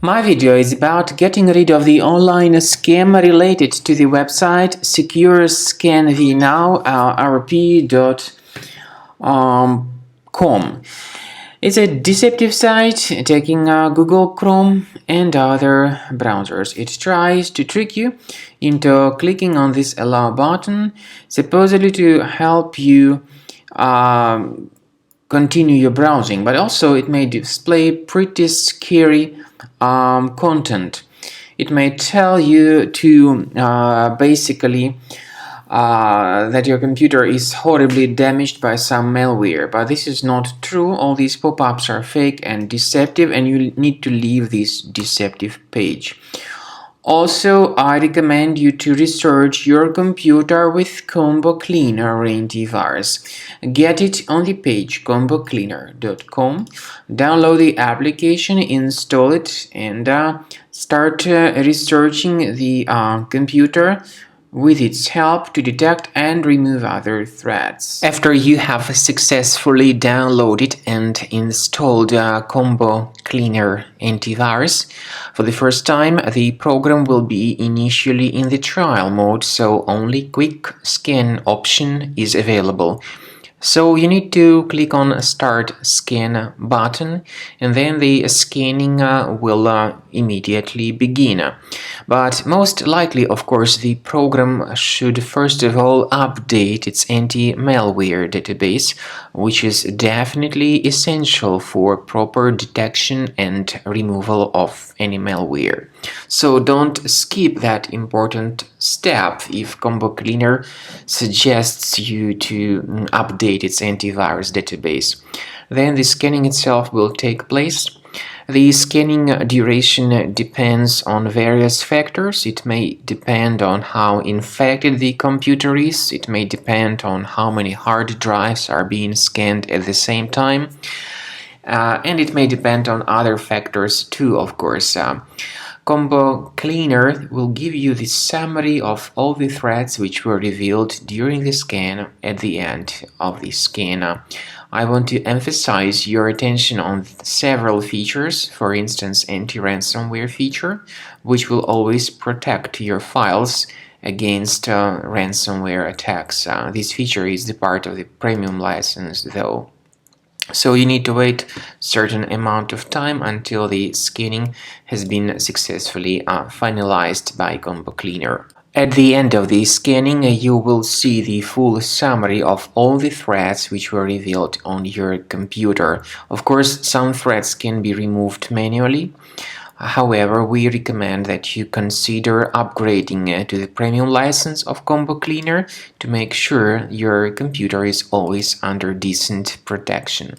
My video is about getting rid of the online scam related to the website securescanvnow.rp.com. It's a deceptive site taking Google Chrome and other browsers. It tries to trick you into clicking on this allow button, supposedly to help you continue your browsing, but also it may display pretty scary content. It may tell you to basically that your computer is horribly damaged by some malware, but this is not true. All these pop-ups are fake and deceptive, and you need to leave this deceptive page. Also, I recommend you to research your computer with Combo Cleaner antivirus. Get it on the page combocleaner.com, download the application, install it, and start researching the computer with its help to detect and remove other threats. After you have successfully downloaded and installed Combo Cleaner antivirus, for the first time the program will be initially in the trial mode, so only quick scan option is available. So you need to click on Start Scan button, and then the scanning will immediately begin. But most likely, of course, the program should first of all update its anti-malware database, which is definitely essential for proper detection and removal of any malware. So don't skip that important step if Combo Cleaner suggests you to update its antivirus database. Then the scanning itself will take place. The scanning duration depends on various factors. It may depend on how infected the computer is. It may depend on how many hard drives are being scanned at the same time. And it may depend on other factors too, of course. Combo Cleaner will give you the summary of all the threats which were revealed during the scan at the end of the scan. I want to emphasize your attention on several features, for instance anti-ransomware feature, which will always protect your files against ransomware attacks. This feature is the part of the premium license though. So you need to wait a certain amount of time until the scanning has been successfully finalized by Combo Cleaner. At the end of the scanning, you will see the full summary of all the threats which were revealed on your computer. Of course, some threats can be removed manually. However, we recommend that you consider upgrading to the premium license of Combo Cleaner to make sure your computer is always under decent protection.